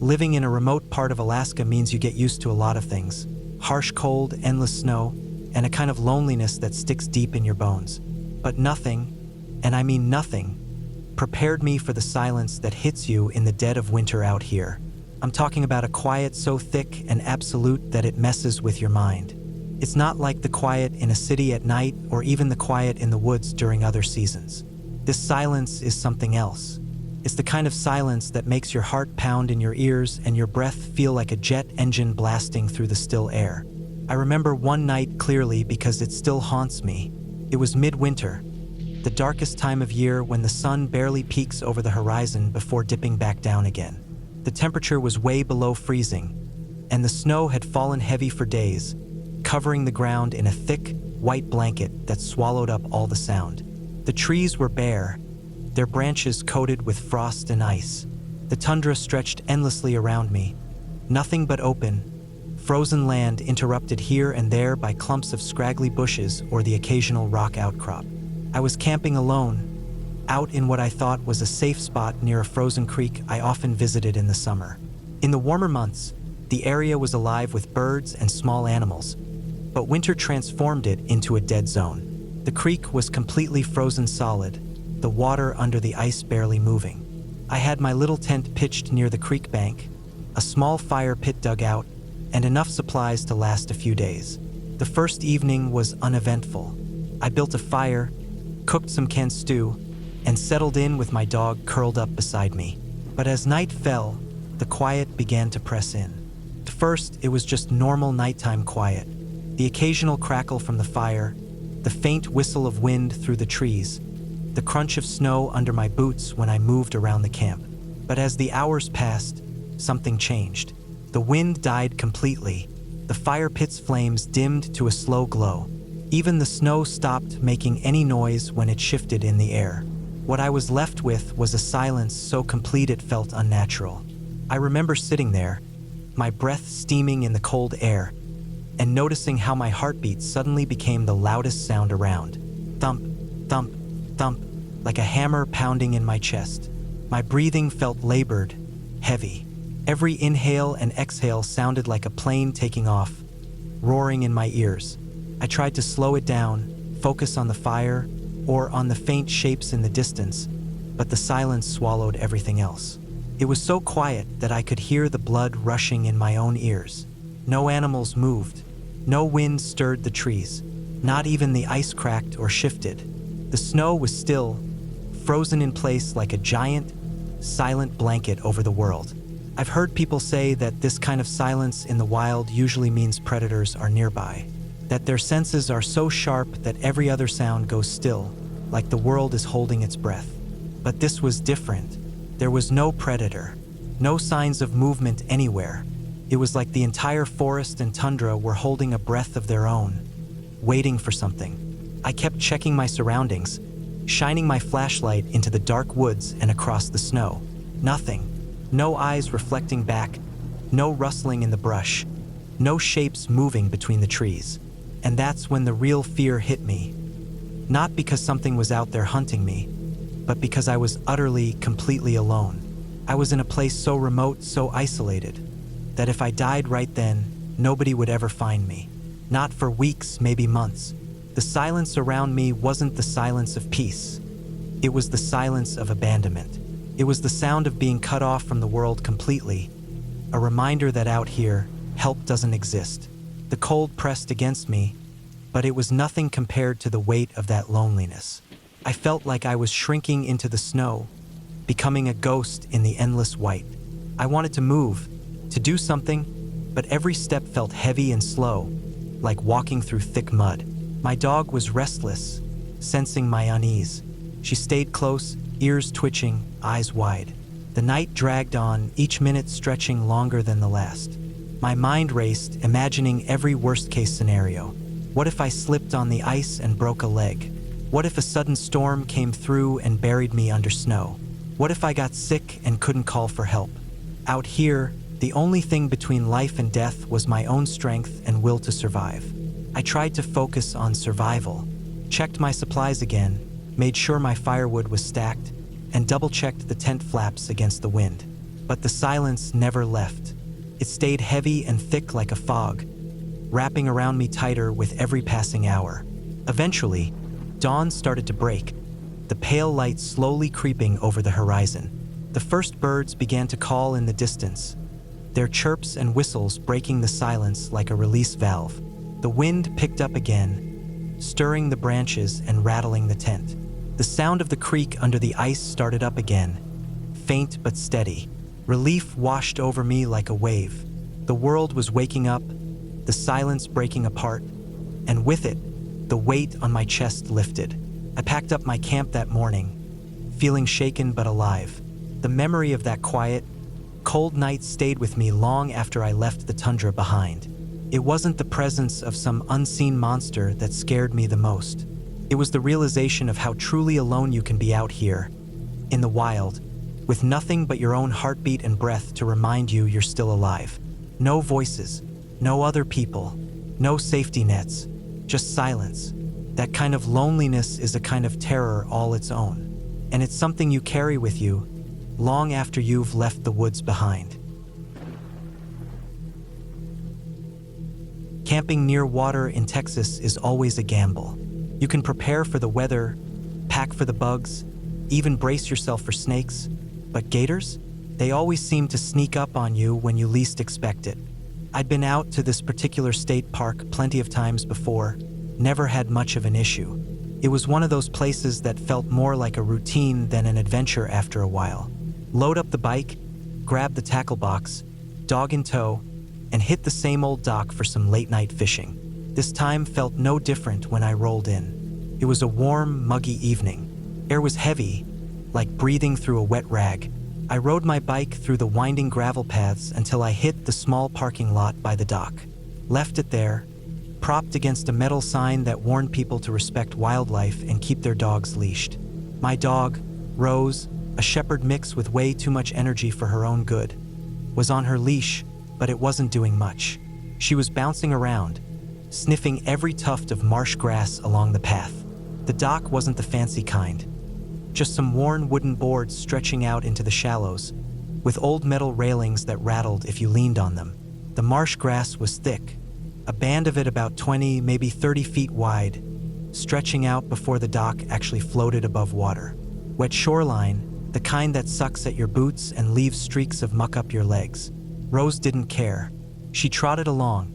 Living in a remote part of Alaska means you get used to a lot of things. Harsh cold, endless snow, and a kind of loneliness that sticks deep in your bones. But nothing, and I mean nothing, prepared me for the silence that hits you in the dead of winter out here. I'm talking about a quiet so thick and absolute that it messes with your mind. It's not like the quiet in a city at night or even the quiet in the woods during other seasons. This silence is something else. It's the kind of silence that makes your heart pound in your ears and your breath feel like a jet engine blasting through the still air. I remember one night clearly because it still haunts me. It was midwinter, the darkest time of year when the sun barely peeks over the horizon before dipping back down again. The temperature was way below freezing, and the snow had fallen heavy for days, covering the ground in a thick, white blanket that swallowed up all the sound. The trees were bare, their branches coated with frost and ice. The tundra stretched endlessly around me, nothing but open, frozen land interrupted here and there by clumps of scraggly bushes or the occasional rock outcrop. I was camping alone, out in what I thought was a safe spot near a frozen creek I often visited in the summer. In the warmer months, the area was alive with birds and small animals, but winter transformed it into a dead zone. The creek was completely frozen solid, the water under the ice barely moving. I had my little tent pitched near the creek bank, a small fire pit dug out, and enough supplies to last a few days. The first evening was uneventful. I built a fire, cooked some canned stew, and settled in with my dog curled up beside me. But as night fell, the quiet began to press in. At first, it was just normal nighttime quiet. The occasional crackle from the fire, the faint whistle of wind through the trees, the crunch of snow under my boots when I moved around the camp. But as the hours passed, something changed. The wind died completely. The fire pit's flames dimmed to a slow glow. Even the snow stopped making any noise when it shifted in the air. What I was left with was a silence so complete it felt unnatural. I remember sitting there, my breath steaming in the cold air, and noticing how my heartbeat suddenly became the loudest sound around. Thump, thump, thump, like a hammer pounding in my chest. My breathing felt labored, heavy. Every inhale and exhale sounded like a plane taking off, roaring in my ears. I tried to slow it down, focus on the fire, or on the faint shapes in the distance, but the silence swallowed everything else. It was so quiet that I could hear the blood rushing in my own ears. No animals moved. No wind stirred the trees. Not even the ice cracked or shifted. The snow was still, frozen in place like a giant, silent blanket over the world. I've heard people say that this kind of silence in the wild usually means predators are nearby, that their senses are so sharp that every other sound goes still, like the world is holding its breath. But this was different. There was no predator, no signs of movement anywhere. It was like the entire forest and tundra were holding a breath of their own, waiting for something. I kept checking my surroundings, shining my flashlight into the dark woods and across the snow. Nothing. No eyes reflecting back, no rustling in the brush, no shapes moving between the trees. And that's when the real fear hit me. Not because something was out there hunting me, but because I was utterly, completely alone. I was in a place so remote, so isolated, that if I died right then, nobody would ever find me. Not for weeks, maybe months. The silence around me wasn't the silence of peace. It was the silence of abandonment. It was the sound of being cut off from the world completely, a reminder that out here, help doesn't exist. The cold pressed against me, but it was nothing compared to the weight of that loneliness. I felt like I was shrinking into the snow, becoming a ghost in the endless white. I wanted to move, to do something, but every step felt heavy and slow, like walking through thick mud. My dog was restless, sensing my unease. She stayed close, ears twitching, eyes wide. The night dragged on, each minute stretching longer than the last. My mind raced, imagining every worst-case scenario. What if I slipped on the ice and broke a leg? What if a sudden storm came through and buried me under snow? What if I got sick and couldn't call for help? Out here, the only thing between life and death was my own strength and will to survive. I tried to focus on survival, checked my supplies again, made sure my firewood was stacked, and double-checked the tent flaps against the wind. But the silence never left. It stayed heavy and thick like a fog, wrapping around me tighter with every passing hour. Eventually, dawn started to break, the pale light slowly creeping over the horizon. The first birds began to call in the distance, their chirps and whistles breaking the silence like a release valve. The wind picked up again, stirring the branches and rattling the tent. The sound of the creek under the ice started up again, faint but steady. Relief washed over me like a wave. The world was waking up, the silence breaking apart, and with it, the weight on my chest lifted. I packed up my camp that morning, feeling shaken but alive. The memory of that quiet, cold night stayed with me long after I left the tundra behind. It wasn't the presence of some unseen monster that scared me the most. It was the realization of how truly alone you can be out here, in the wild, with nothing but your own heartbeat and breath to remind you you're still alive. No voices, no other people, no safety nets, just silence. That kind of loneliness is a kind of terror all its own, and it's something you carry with you long after you've left the woods behind. Camping near water in Texas is always a gamble. You can prepare for the weather, pack for the bugs, even brace yourself for snakes, but gators? They always seem to sneak up on you when you least expect it. I'd been out to this particular state park plenty of times before, never had much of an issue. It was one of those places that felt more like a routine than an adventure after a while. Load up the bike, grab the tackle box, dog in tow, and hit the same old dock for some late-night fishing. This time felt no different when I rolled in. It was a warm, muggy evening. Air was heavy, like breathing through a wet rag. I rode my bike through the winding gravel paths until I hit the small parking lot by the dock. Left it there, propped against a metal sign that warned people to respect wildlife and keep their dogs leashed. My dog, Rose, a shepherd mix with way too much energy for her own good, was on her leash, but it wasn't doing much. She was bouncing around, sniffing every tuft of marsh grass along the path. The dock wasn't the fancy kind, just some worn wooden boards stretching out into the shallows, with old metal railings that rattled if you leaned on them. The marsh grass was thick, a band of it about 20, maybe 30 feet wide, stretching out before the dock actually floated above water. Wet shoreline, the kind that sucks at your boots and leaves streaks of muck up your legs. Rose didn't care. She trotted along,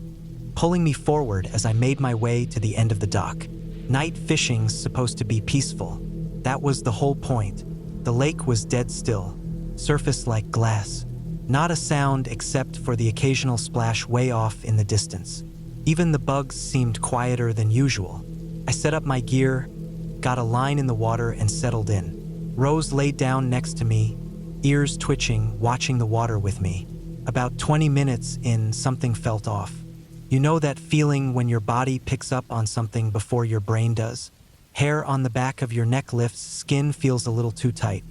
pulling me forward as I made my way to the end of the dock. Night fishing's supposed to be peaceful. That was the whole point. The lake was dead still, surface like glass. Not a sound except for the occasional splash way off in the distance. Even the bugs seemed quieter than usual. I set up my gear, got a line in the water, and settled in. Rose laid down next to me, ears twitching, watching the water with me. About 20 minutes in, something felt off. You know that feeling when your body picks up on something before your brain does? Hair on the back of your neck lifts, skin feels a little too tight.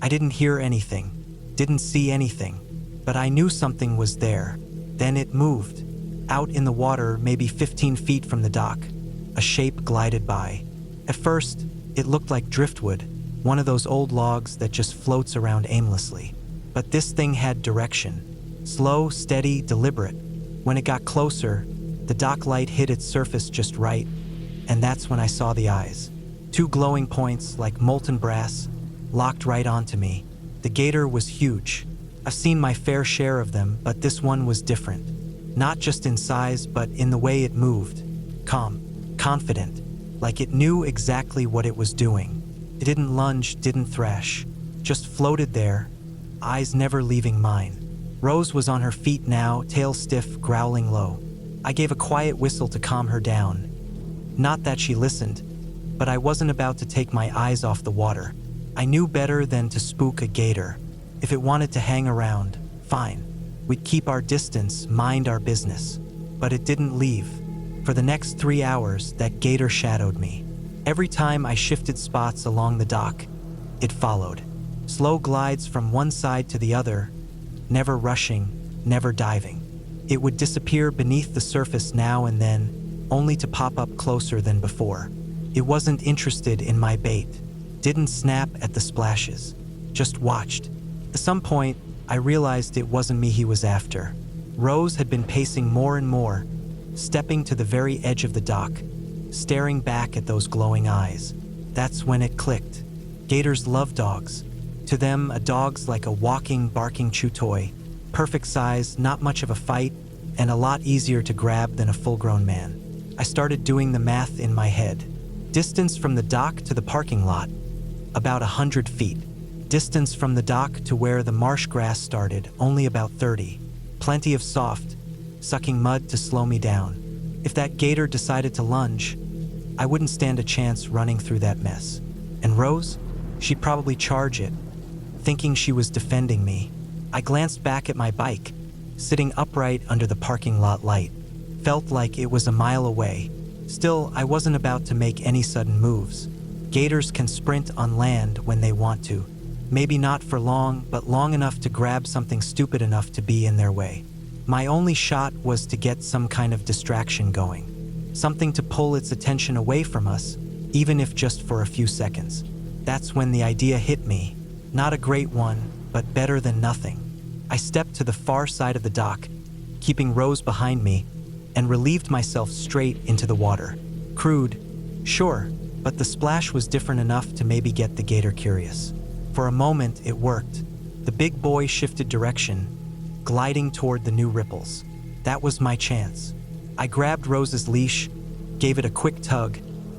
I didn't hear anything, didn't see anything, but I knew something was there. Then it moved. Out in the water, maybe 15 feet from the dock, a shape glided by. At first, it looked like driftwood, one of those old logs that just floats around aimlessly. But this thing had direction. Slow, steady, deliberate. When it got closer, the dock light hit its surface just right, and that's when I saw the eyes. Two glowing points, like molten brass, locked right onto me. The gator was huge. I've seen my fair share of them, but this one was different. Not just in size, but in the way it moved. Calm, confident, like it knew exactly what it was doing. It didn't lunge, didn't thrash, just floated there, eyes never leaving mine. Rose was on her feet now, tail stiff, growling low. I gave a quiet whistle to calm her down. Not that she listened, but I wasn't about to take my eyes off the water. I knew better than to spook a gator. If it wanted to hang around, fine. We'd keep our distance, mind our business. But it didn't leave. For the next 3 hours, that gator shadowed me. Every time I shifted spots along the dock, it followed. Slow glides from one side to the other, never rushing, never diving. It would disappear beneath the surface now and then, only to pop up closer than before. It wasn't interested in my bait, didn't snap at the splashes, just watched. At some point, I realized it wasn't me he was after. Rose had been pacing more and more, stepping to the very edge of the dock, staring back at those glowing eyes. That's when it clicked. Gators love dogs. To them, a dog's like a walking, barking chew toy. Perfect size, not much of a fight, and a lot easier to grab than a full-grown man. I started doing the math in my head. Distance from the dock to the parking lot, about 100 feet. Distance from the dock to where the marsh grass started, only about 30. Plenty of soft, sucking mud to slow me down. If that gator decided to lunge, I wouldn't stand a chance running through that mess. And Rose? She'd probably charge it, thinking she was defending me. I glanced back at my bike, sitting upright under the parking lot light. Felt like it was a mile away. Still, I wasn't about to make any sudden moves. Gators can sprint on land when they want to. Maybe not for long, but long enough to grab something stupid enough to be in their way. My only shot was to get some kind of distraction going. Something to pull its attention away from us, even if just for a few seconds. That's when the idea hit me. Not a great one, but better than nothing. I stepped to the far side of the dock, keeping Rose behind me, and relieved myself straight into the water. Crude, sure, but the splash was different enough to maybe get the gator curious. For a moment, it worked. The big boy shifted direction, gliding toward the new ripples. That was my chance. I grabbed Rose's leash, gave it a quick tug,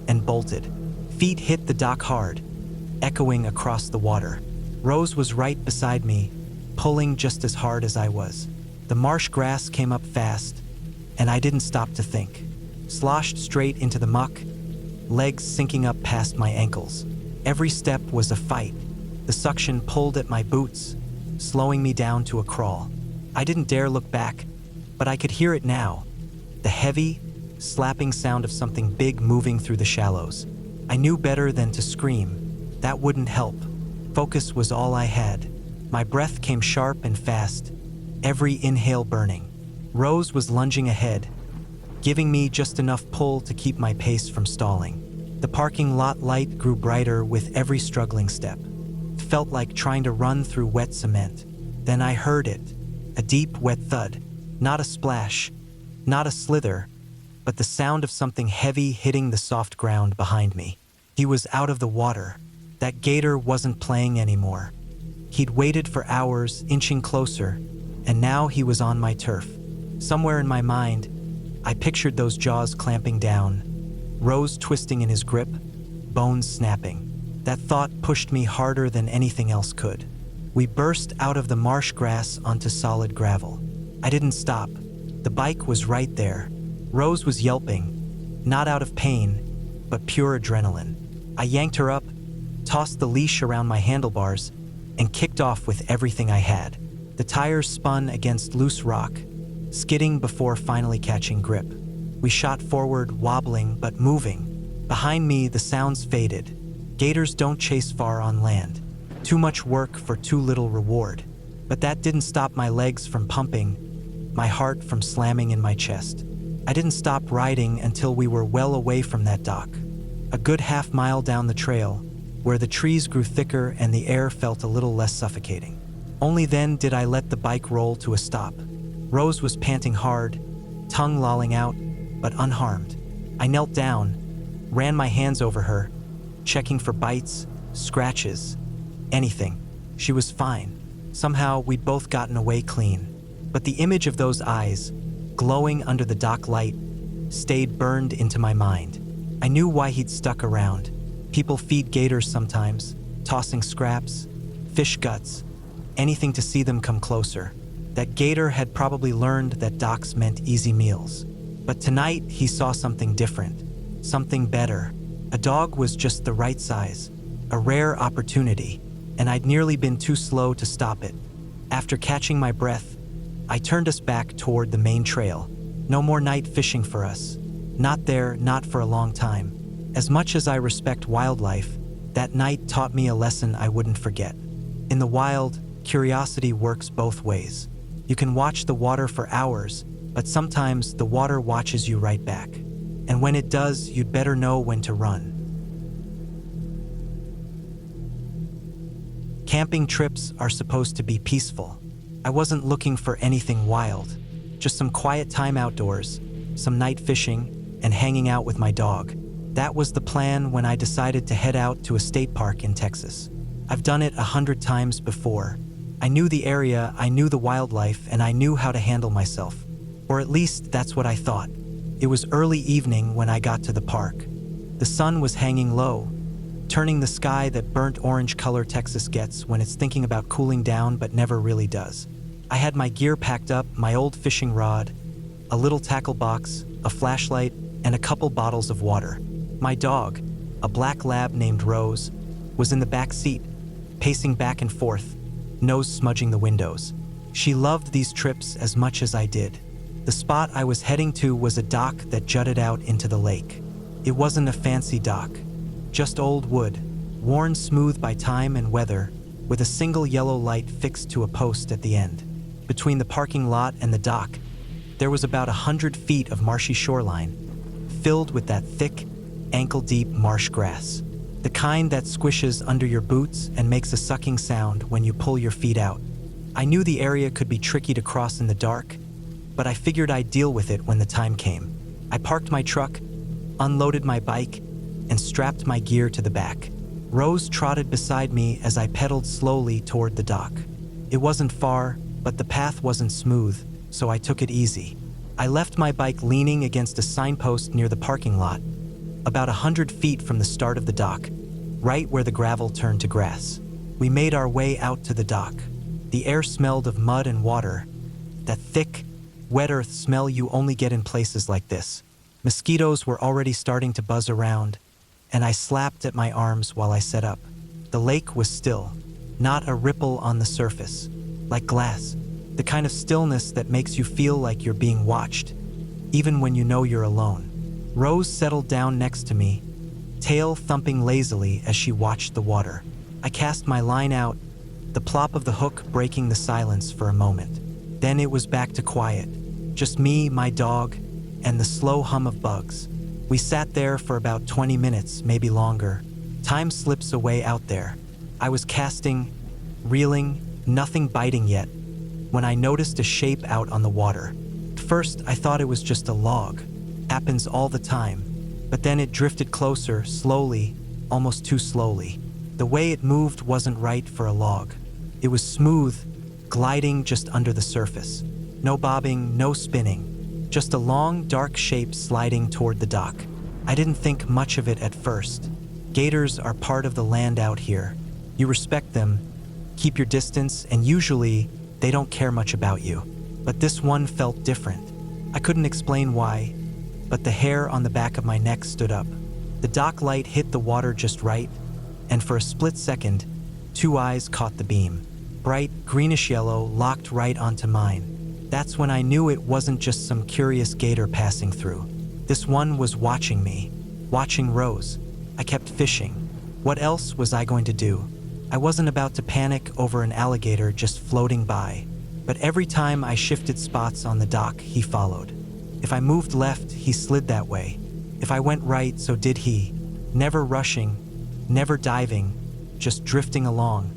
and bolted. Feet hit the dock hard, echoing across the water. Rose was right beside me, pulling just as hard as I was. The marsh grass came up fast, and I didn't stop to think. Sloshed straight into the muck, legs sinking up past my ankles. Every step was a fight. The suction pulled at my boots, slowing me down to a crawl. I didn't dare look back, but I could hear it now. The heavy, slapping sound of something big moving through the shallows. I knew better than to scream. That wouldn't help. Focus was all I had. My breath came sharp and fast, every inhale burning. Rose was lunging ahead, giving me just enough pull to keep my pace from stalling. The parking lot light grew brighter with every struggling step. It felt like trying to run through wet cement. Then I heard it, a deep, wet thud. Not a splash, not a slither, but the sound of something heavy hitting the soft ground behind me. He was out of the water. That gator wasn't playing anymore. He'd waited for hours, inching closer, and now he was on my turf. Somewhere in my mind, I pictured those jaws clamping down, Rose twisting in his grip, bones snapping. That thought pushed me harder than anything else could. We burst out of the marsh grass onto solid gravel. I didn't stop. The bike was right there. Rose was yelping, not out of pain, but pure adrenaline. I yanked her up, tossed the leash around my handlebars, and kicked off with everything I had. The tires spun against loose rock, skidding before finally catching grip. We shot forward, wobbling but moving. Behind me, the sounds faded. Gators don't chase far on land. Too much work for too little reward. But that didn't stop my legs from pumping, my heart from slamming in my chest. I didn't stop riding until we were well away from that dock. A good half-mile down the trail, where the trees grew thicker and the air felt a little less suffocating. Only then did I let the bike roll to a stop. Rose was panting hard, tongue lolling out, but unharmed. I knelt down, ran my hands over her, checking for bites, scratches, anything. She was fine. Somehow we'd both gotten away clean. But the image of those eyes, glowing under the dock light, stayed burned into my mind. I knew why he'd stuck around. People feed gators sometimes, tossing scraps, fish guts, anything to see them come closer. That gator had probably learned that docks meant easy meals. But tonight he saw something different, something better. A dog was just the right size, a rare opportunity, and I'd nearly been too slow to stop it. After catching my breath, I turned us back toward the main trail. No more night fishing for us. Not there, not for a long time. As much as I respect wildlife, that night taught me a lesson I wouldn't forget. In the wild, curiosity works both ways. You can watch the water for hours, but sometimes the water watches you right back. And when it does, you'd better know when to run. Camping trips are supposed to be peaceful. I wasn't looking for anything wild, just some quiet time outdoors, some night fishing, and hanging out with my dog. That was the plan when I decided to head out to a state park in Texas. I've done it 100 times before. I knew the area, I knew the wildlife, and I knew how to handle myself. Or at least that's what I thought. It was early evening when I got to the park. The sun was hanging low, turning the sky that burnt orange color Texas gets when it's thinking about cooling down but never really does. I had my gear packed up, my old fishing rod, a little tackle box, a flashlight, and a couple bottles of water. My dog, a black lab named Rose, was in the back seat, pacing back and forth, nose smudging the windows. She loved these trips as much as I did. The spot I was heading to was a dock that jutted out into the lake. It wasn't a fancy dock, just old wood, worn smooth by time and weather, with a single yellow light fixed to a post at the end. Between the parking lot and the dock, there was about 100 feet of marshy shoreline, filled with that thick, ankle-deep marsh grass. The kind that squishes under your boots and makes a sucking sound when you pull your feet out. I knew the area could be tricky to cross in the dark, but I figured I'd deal with it when the time came. I parked my truck, unloaded my bike, and strapped my gear to the back. Rose trotted beside me as I pedaled slowly toward the dock. It wasn't far, but the path wasn't smooth, so I took it easy. I left my bike leaning against a signpost near the parking lot, about 100 feet from the start of the dock, right where the gravel turned to grass. We made our way out to the dock. The air smelled of mud and water, that thick, wet earth smell you only get in places like this. Mosquitoes were already starting to buzz around, and I slapped at my arms while I set up. The lake was still, not a ripple on the surface, like glass, the kind of stillness that makes you feel like you're being watched, even when you know you're alone. Rose settled down next to me, tail thumping lazily as she watched the water. I cast my line out, the plop of the hook breaking the silence for a moment. Then it was back to quiet, just me, my dog, and the slow hum of bugs. We sat there for about 20 minutes, maybe longer. Time slips away out there. I was casting, reeling, nothing biting yet, when I noticed a shape out on the water. At first, I thought it was just a log. Happens all the time. But then it drifted closer, slowly, almost too slowly. The way it moved wasn't right for a log. It was smooth, gliding just under the surface. No bobbing, no spinning. Just a long, dark shape sliding toward the dock. I didn't think much of it at first. Gators are part of the land out here. You respect them, keep your distance, and usually, they don't care much about you. But this one felt different. I couldn't explain why, but the hair on the back of my neck stood up. The dock light hit the water just right, and for a split second, two eyes caught the beam. Bright, greenish-yellow, locked right onto mine. That's when I knew it wasn't just some curious gator passing through. This one was watching me, watching Rose. I kept fishing. What else was I going to do? I wasn't about to panic over an alligator just floating by, but every time I shifted spots on the dock, he followed. If I moved left, he slid that way. If I went right, so did he. Never rushing, never diving, just drifting along,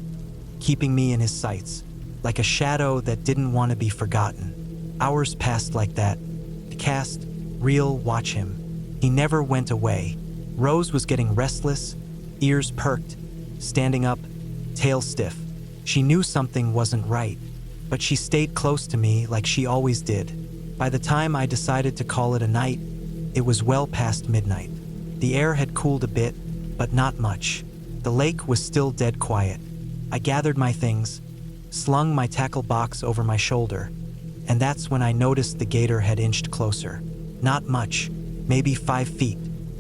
keeping me in his sights, like a shadow that didn't want to be forgotten. Hours passed like that. Cast, reel, watch him. He never went away. Rose was getting restless, ears perked, standing up, tail stiff. She knew something wasn't right, but she stayed close to me like she always did. By the time I decided to call it a night, it was well past midnight. The air had cooled a bit, but not much. The lake was still dead quiet. I gathered my things, slung my tackle box over my shoulder, and that's when I noticed the gator had inched closer. Not much, maybe 5 feet,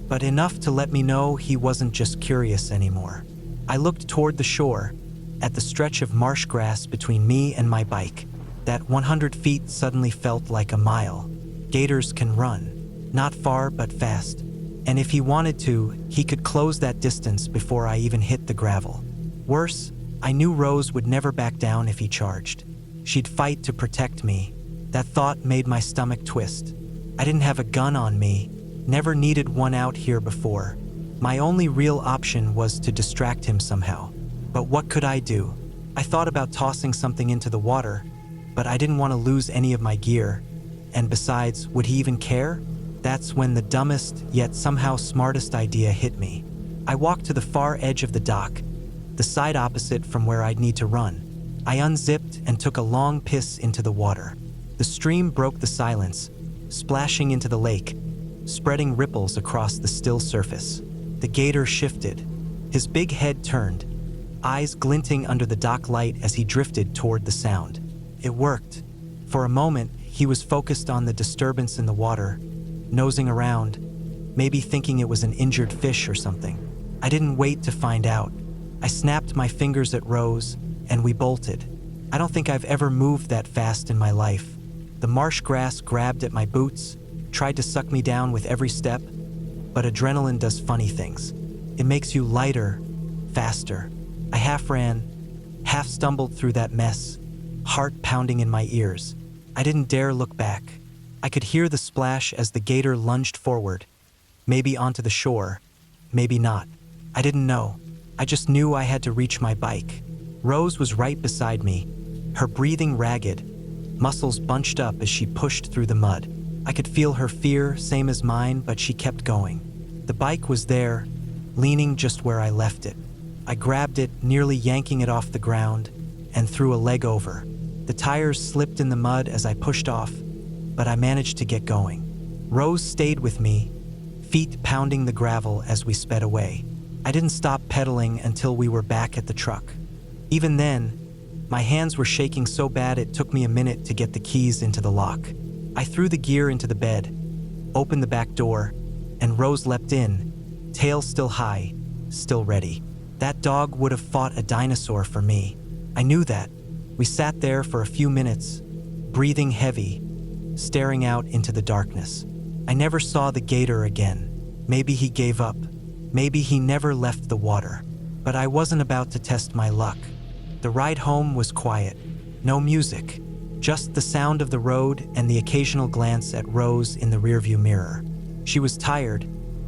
but enough to let me know he wasn't just curious anymore. I looked toward the shore, at the stretch of marsh grass between me and my bike. That 100 feet suddenly felt like a mile. Gators can run, not far but fast. And if he wanted to, he could close that distance before I even hit the gravel. Worse, I knew Rose would never back down if he charged. She'd fight to protect me. That thought made my stomach twist. I didn't have a gun on me, never needed one out here before. My only real option was to distract him somehow. But what could I do? I thought about tossing something into the water, but I didn't want to lose any of my gear. And besides, would he even care? That's when the dumbest, yet somehow smartest idea hit me. I walked to the far edge of the dock, the side opposite from where I'd need to run. I unzipped and took a long piss into the water. The stream broke the silence, splashing into the lake, spreading ripples across the still surface. The gator shifted. His big head turned, eyes glinting under the dock light as he drifted toward the sound. It worked. For a moment, he was focused on the disturbance in the water, nosing around, maybe thinking it was an injured fish or something. I didn't wait to find out. I snapped my fingers at Rose, and we bolted. I don't think I've ever moved that fast in my life. The marsh grass grabbed at my boots, tried to suck me down with every step, but adrenaline does funny things. It makes you lighter, faster. I half ran, half stumbled through that mess, heart pounding in my ears. I didn't dare look back. I could hear the splash as the gator lunged forward, maybe onto the shore, maybe not. I didn't know. I just knew I had to reach my bike. Rose was right beside me, her breathing ragged, muscles bunched up as she pushed through the mud. I could feel her fear, same as mine, but she kept going. The bike was there, leaning just where I left it. I grabbed it, nearly yanking it off the ground, and threw a leg over. The tires slipped in the mud as I pushed off, but I managed to get going. Rose stayed with me, feet pounding the gravel as we sped away. I didn't stop pedaling until we were back at the truck. Even then, my hands were shaking so bad it took me a minute to get the keys into the lock. I threw the gear into the bed, opened the back door, and Rose leapt in, tail still high, still ready. That dog would have fought a dinosaur for me. I knew that. We sat there for a few minutes, breathing heavy, staring out into the darkness. I never saw the gator again. Maybe he gave up. Maybe he never left the water. But I wasn't about to test my luck. The ride home was quiet. No music. Just the sound of the road and the occasional glance at Rose in the rearview mirror. She was tired,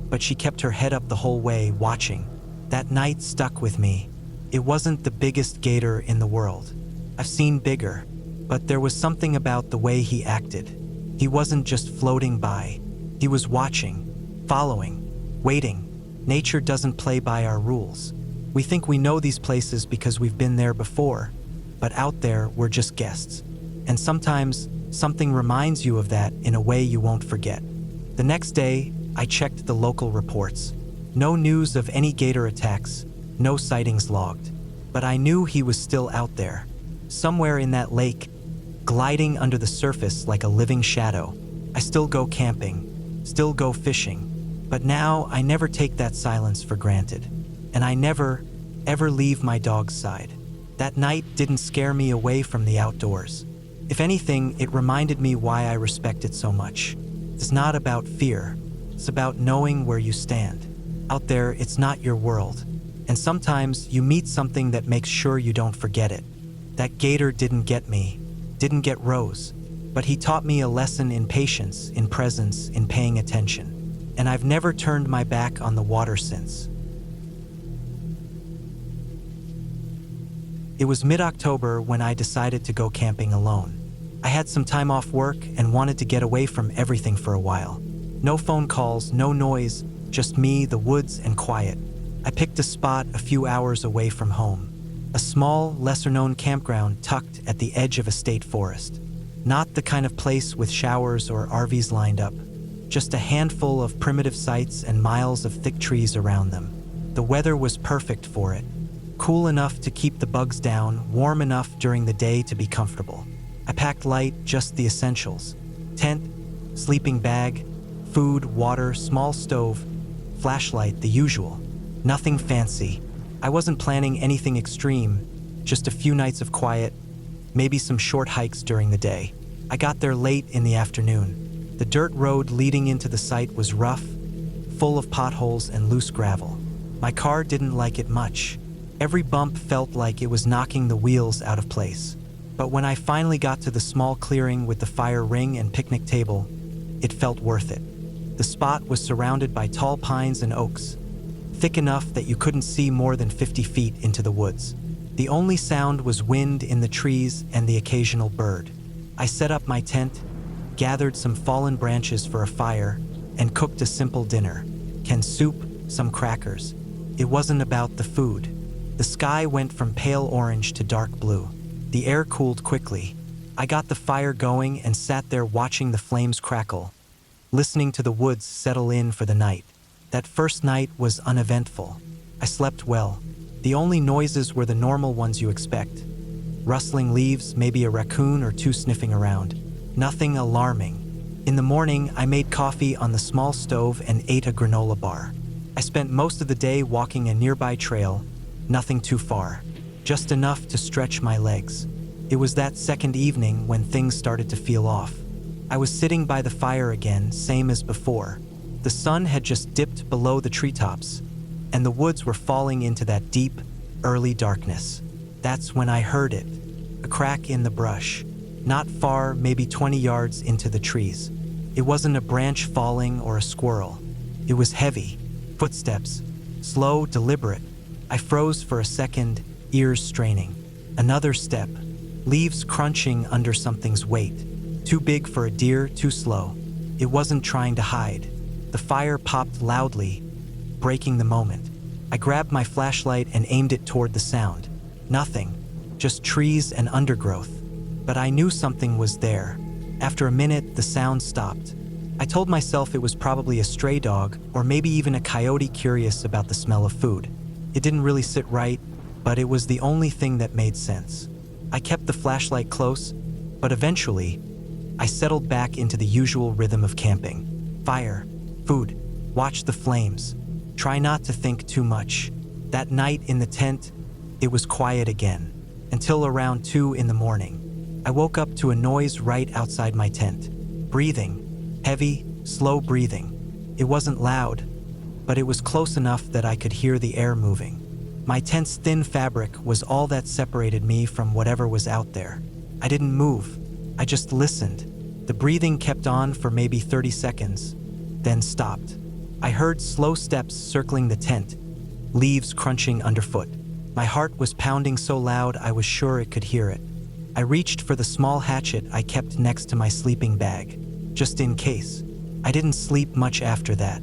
but she kept her head up the whole way, watching. That night stuck with me. It wasn't the biggest gator in the world. I've seen bigger, but there was something about the way he acted. He wasn't just floating by. He was watching, following, waiting. Nature doesn't play by our rules. We think we know these places because we've been there before, but out there we're just guests. And sometimes something reminds you of that in a way you won't forget. The next day, I checked the local reports. No news of any gator attacks, no sightings logged. But I knew he was still out there, somewhere in that lake, gliding under the surface like a living shadow. I still go camping, still go fishing, but now I never take that silence for granted. And I never, ever leave my dog's side. That night didn't scare me away from the outdoors. If anything, it reminded me why I respect it so much. It's not about fear. It's about knowing where you stand. Out there, it's not your world. And sometimes you meet something that makes sure you don't forget it. That gator didn't get me, didn't get Rose, but he taught me a lesson in patience, in presence, in paying attention. And I've never turned my back on the water since. It was mid-October when I decided to go camping alone. I had some time off work and wanted to get away from everything for a while. No phone calls, no noise, just me, the woods, and quiet. I picked a spot a few hours away from home. A small, lesser-known campground tucked at the edge of a state forest. Not the kind of place with showers or RVs lined up. Just a handful of primitive sites and miles of thick trees around them. The weather was perfect for it. Cool enough to keep the bugs down, warm enough during the day to be comfortable. I packed light, just the essentials. Tent, sleeping bag, food, water, small stove, flashlight, the usual. Nothing fancy. I wasn't planning anything extreme, just a few nights of quiet, maybe some short hikes during the day. I got there late in the afternoon. The dirt road leading into the site was rough, full of potholes and loose gravel. My car didn't like it much. Every bump felt like it was knocking the wheels out of place. But when I finally got to the small clearing with the fire ring and picnic table, it felt worth it. The spot was surrounded by tall pines and oaks, thick enough that you couldn't see more than 50 feet into the woods. The only sound was wind in the trees and the occasional bird. I set up my tent, gathered some fallen branches for a fire, and cooked a simple dinner. Canned soup, some crackers. It wasn't about the food. The sky went from pale orange to dark blue. The air cooled quickly. I got the fire going and sat there watching the flames crackle, listening to the woods settle in for the night. That first night was uneventful. I slept well. The only noises were the normal ones you expect. Rustling leaves, maybe a raccoon or two sniffing around. Nothing alarming. In the morning, I made coffee on the small stove and ate a granola bar. I spent most of the day walking a nearby trail, nothing too far, just enough to stretch my legs. It was that second evening when things started to feel off. I was sitting by the fire again, same as before. The sun had just dipped below the treetops, and the woods were falling into that deep, early darkness. That's when I heard it, a crack in the brush, not far, maybe 20 yards into the trees. It wasn't a branch falling or a squirrel. It was heavy, footsteps, slow, deliberate. I froze for a second, ears straining. Another step, leaves crunching under something's weight. Too big for a deer, too slow. It wasn't trying to hide. The fire popped loudly, breaking the moment. I grabbed my flashlight and aimed it toward the sound. Nothing, just trees and undergrowth. But I knew something was there. After a minute, the sound stopped. I told myself it was probably a stray dog, or maybe even a coyote curious about the smell of food. It didn't really sit right, but it was the only thing that made sense. I kept the flashlight close, but eventually, I settled back into the usual rhythm of camping. Fire, food, watch the flames. Try not to think too much. That night in the tent, it was quiet again, until around 2 in the morning. I woke up to a noise right outside my tent. Breathing, heavy, slow breathing. It wasn't loud, but it was close enough that I could hear the air moving. My tent's thin fabric was all that separated me from whatever was out there. I didn't move. I just listened. The breathing kept on for maybe 30 seconds, then stopped. I heard slow steps circling the tent, leaves crunching underfoot. My heart was pounding so loud I was sure it could hear it. I reached for the small hatchet I kept next to my sleeping bag, just in case. I didn't sleep much after that.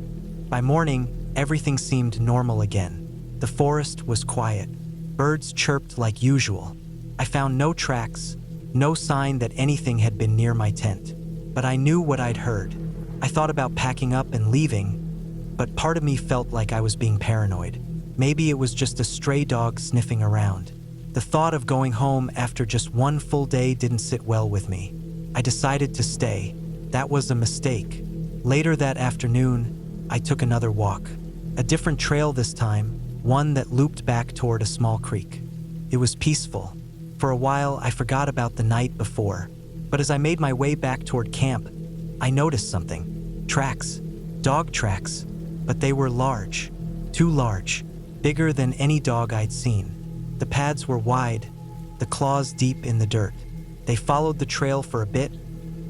By morning, everything seemed normal again. The forest was quiet. Birds chirped like usual. I found no tracks, no sign that anything had been near my tent. But I knew what I'd heard. I thought about packing up and leaving, but part of me felt like I was being paranoid. Maybe it was just a stray dog sniffing around. The thought of going home after just one full day didn't sit well with me. I decided to stay. That was a mistake. Later that afternoon, I took another walk. A different trail this time, one that looped back toward a small creek. It was peaceful. For a while, I forgot about the night before. But as I made my way back toward camp, I noticed something. Tracks. Dog tracks. But they were large. Too large. Bigger than any dog I'd seen. The pads were wide, the claws deep in the dirt. They followed the trail for a bit,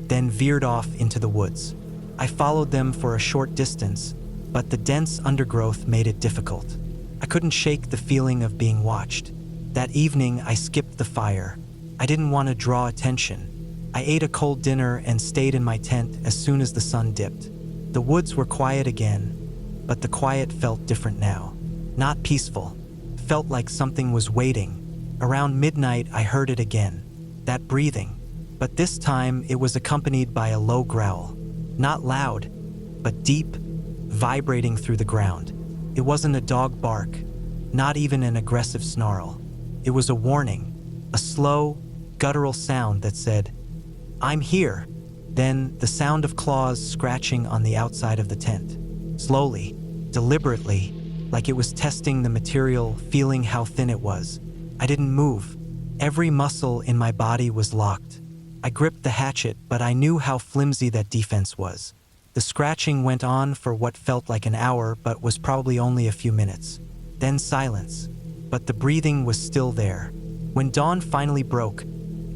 then veered off into the woods. I followed them for a short distance, but the dense undergrowth made it difficult. I couldn't shake the feeling of being watched. That evening, I skipped the fire. I didn't want to draw attention. I ate a cold dinner and stayed in my tent as soon as the sun dipped. The woods were quiet again, but the quiet felt different now. Not peaceful. Felt like something was waiting. Around midnight, I heard it again. That breathing. But this time, it was accompanied by a low growl. Not loud, but deep, vibrating through the ground. It wasn't a dog bark, not even an aggressive snarl. It was a warning, a slow, guttural sound that said, "I'm here." Then the sound of claws scratching on the outside of the tent. Slowly, deliberately, like it was testing the material, feeling how thin it was. I didn't move. Every muscle in my body was locked. I gripped the hatchet, but I knew how flimsy that defense was. The scratching went on for what felt like an hour, but was probably only a few minutes. Then silence, but the breathing was still there. When dawn finally broke,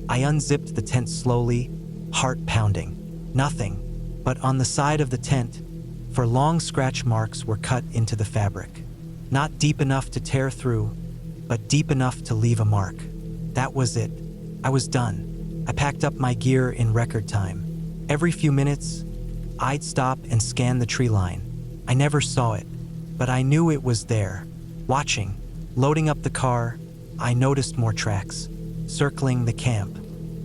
I unzipped the tent slowly, heart pounding. Nothing, but on the side of the tent, for long scratch marks were cut into the fabric. Not deep enough to tear through, but deep enough to leave a mark. That was it. I was done. I packed up my gear in record time. Every few minutes, I'd stop and scan the tree line. I never saw it, but I knew it was there. Watching, loading up the car, I noticed more tracks, circling the camp,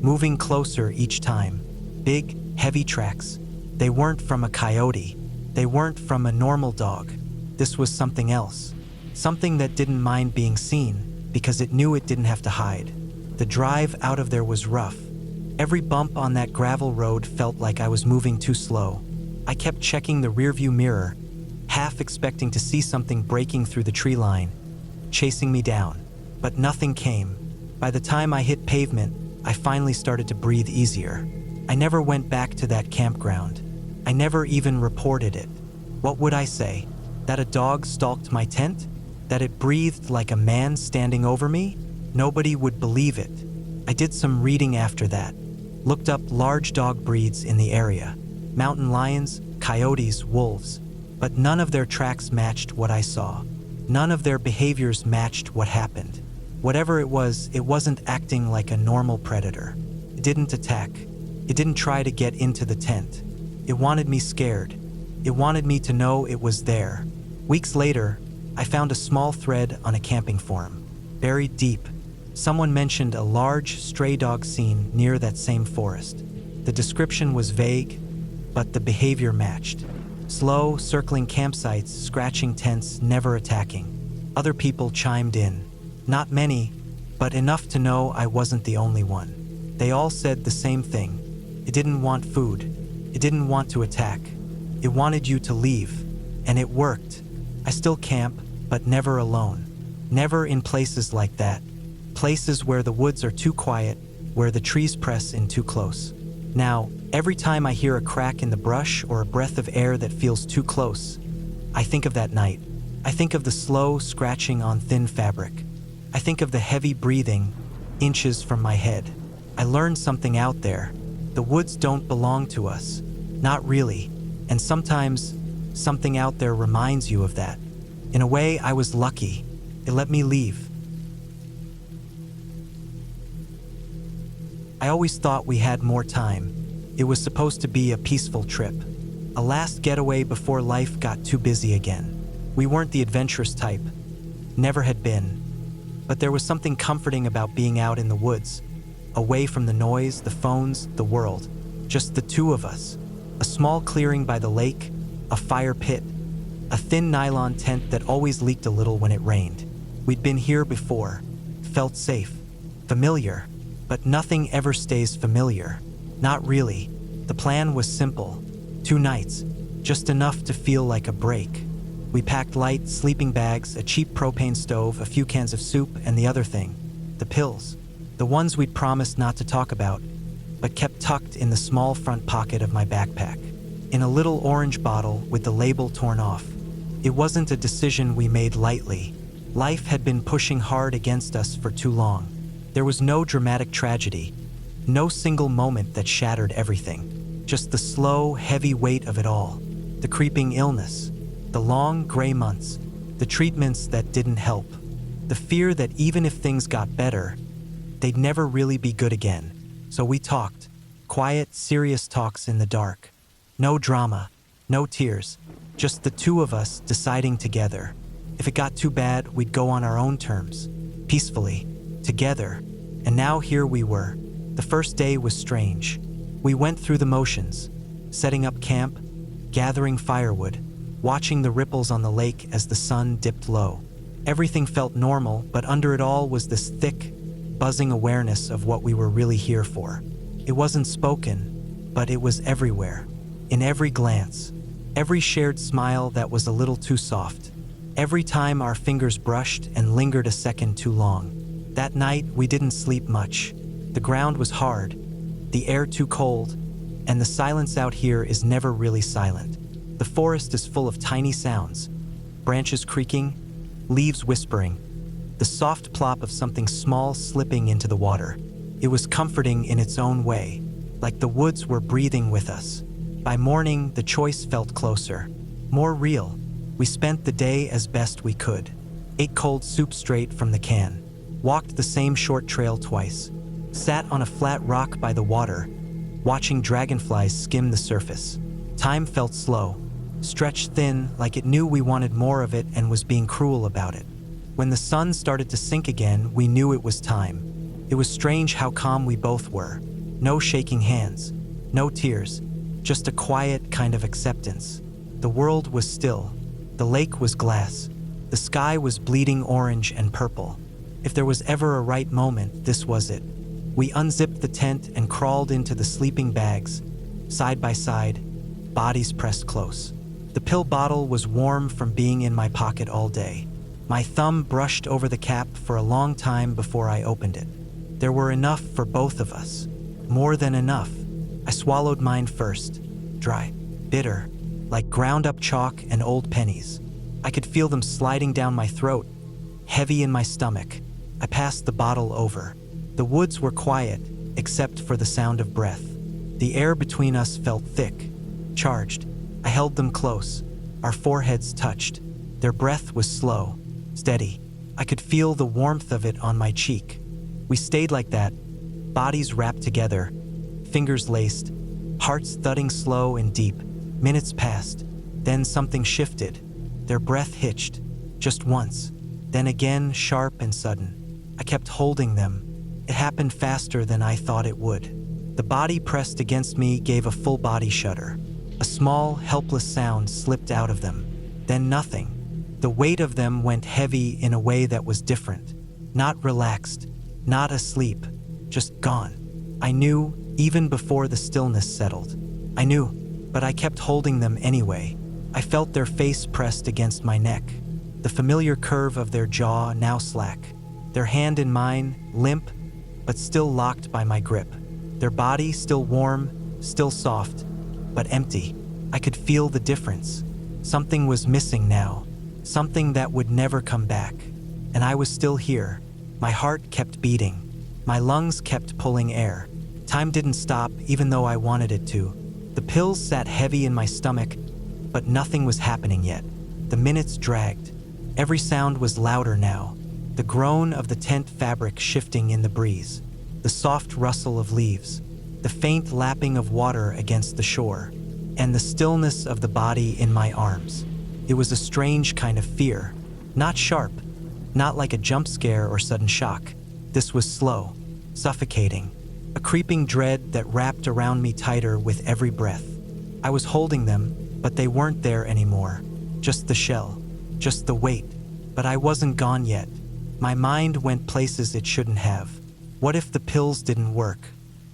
moving closer each time. Big, heavy tracks. They weren't from a coyote. They weren't from a normal dog. This was something else. Something that didn't mind being seen because it knew it didn't have to hide. The drive out of there was rough. Every bump on that gravel road felt like I was moving too slow. I kept checking the rearview mirror, half expecting to see something breaking through the tree line, chasing me down. But nothing came. By the time I hit pavement, I finally started to breathe easier. I never went back to that campground. I never even reported it. What would I say? That a dog stalked my tent? That it breathed like a man standing over me? Nobody would believe it. I did some reading after that. Looked up large dog breeds in the area. Mountain lions, coyotes, wolves. But none of their tracks matched what I saw. None of their behaviors matched what happened. Whatever it wasn't acting like a normal predator. It didn't attack. It didn't try to get into the tent. It wanted me scared. It wanted me to know it was there. Weeks later, I found a small thread on a camping forum. Buried deep, someone mentioned a large stray dog scene near that same forest. The description was vague, but the behavior matched. Slow, circling campsites, scratching tents, never attacking. Other people chimed in. Not many, but enough to know I wasn't the only one. They all said the same thing. It didn't want food. It didn't want to attack. It wanted you to leave. And it worked. I still camp, but never alone. Never in places like that. Places where the woods are too quiet, where the trees press in too close. Now, every time I hear a crack in the brush or a breath of air that feels too close, I think of that night. I think of the slow scratching on thin fabric. I think of the heavy breathing, inches from my head. I learned something out there. The woods don't belong to us. Not really. And sometimes, something out there reminds you of that. In a way, I was lucky. It let me leave. I always thought we had more time. It was supposed to be a peaceful trip. A last getaway before life got too busy again. We weren't the adventurous type. Never had been. But there was something comforting about being out in the woods, away from the noise, the phones, the world. Just the two of us. A small clearing by the lake, a fire pit, a thin nylon tent that always leaked a little when it rained. We'd been here before, felt safe, familiar, but nothing ever stays familiar. Not really. The plan was simple. 2 nights, just enough to feel like a break. We packed light sleeping bags, a cheap propane stove, a few cans of soup, and the other thing, the pills. The ones we'd promised not to talk about, but kept tucked in the small front pocket of my backpack. In a little orange bottle with the label torn off. It wasn't a decision we made lightly. Life had been pushing hard against us for too long. There was no dramatic tragedy, no single moment that shattered everything. Just the slow, heavy weight of it all. The creeping illness, the long, gray months, the treatments that didn't help. The fear that even if things got better, they'd never really be good again. So we talked. Quiet, serious talks in the dark. No drama, no tears. Just the two of us deciding together. If it got too bad, we'd go on our own terms. Peacefully. Together. And now here we were. The first day was strange. We went through the motions. Setting up camp, gathering firewood, watching the ripples on the lake as the sun dipped low. Everything felt normal, but under it all was this thick, buzzing awareness of what we were really here for. It wasn't spoken, but it was everywhere. In every glance. Every shared smile that was a little too soft. Every time our fingers brushed and lingered a second too long. That night, we didn't sleep much. The ground was hard, the air too cold, and the silence out here is never really silent. The forest is full of tiny sounds. Branches creaking, leaves whispering, the soft plop of something small slipping into the water. It was comforting in its own way, like the woods were breathing with us. By morning, the choice felt closer, more real. We spent the day as best we could. ate cold soup straight from the can, walked the same short trail twice, sat on a flat rock by the water, watching dragonflies skim the surface. Time felt slow, stretched thin like it knew we wanted more of it and was being cruel about it. When the sun started to sink again, we knew it was time. It was strange how calm we both were. No shaking hands, no tears, just a quiet kind of acceptance. The world was still. The lake was glass. The sky was bleeding orange and purple. If there was ever a right moment, this was it. We unzipped the tent and crawled into the sleeping bags, side by side, bodies pressed close. The pill bottle was warm from being in my pocket all day. My thumb brushed over the cap for a long time before I opened it. There were enough for both of us. More than enough. I swallowed mine first. Dry, bitter, like ground up chalk and old pennies. I could feel them sliding down my throat, heavy in my stomach. I passed the bottle over. The woods were quiet, except for the sound of breath. The air between us felt thick, charged. I held them close. Our foreheads touched. Their breath was slow, steady. I could feel the warmth of it on my cheek. We stayed like that, bodies wrapped together, fingers laced, hearts thudding slow and deep. Minutes passed. Then something shifted. Their breath hitched, just once. Then again, sharp and sudden. I kept holding them. It happened faster than I thought it would. The body pressed against me gave a full body shudder. A small, helpless sound slipped out of them. Then nothing. The weight of them went heavy in a way that was different. Not relaxed, not asleep, just gone. I knew, even before the stillness settled. I knew, but I kept holding them anyway. I felt their face pressed against my neck. The familiar curve of their jaw now slack. Their hand in mine, limp, but still locked by my grip. Their body still warm, still soft, but empty. I could feel the difference. Something was missing now. Something that would never come back. And I was still here. My heart kept beating. My lungs kept pulling air. Time didn't stop, even though I wanted it to. The pills sat heavy in my stomach, but nothing was happening yet. The minutes dragged. Every sound was louder now. The groan of the tent fabric shifting in the breeze. The soft rustle of leaves. The faint lapping of water against the shore. And the stillness of the body in my arms. It was a strange kind of fear. Not sharp. Not like a jump scare or sudden shock. This was slow. Suffocating. A creeping dread that wrapped around me tighter with every breath. I was holding them, but they weren't there anymore. Just the shell. Just the weight. But I wasn't gone yet. My mind went places it shouldn't have. What if the pills didn't work?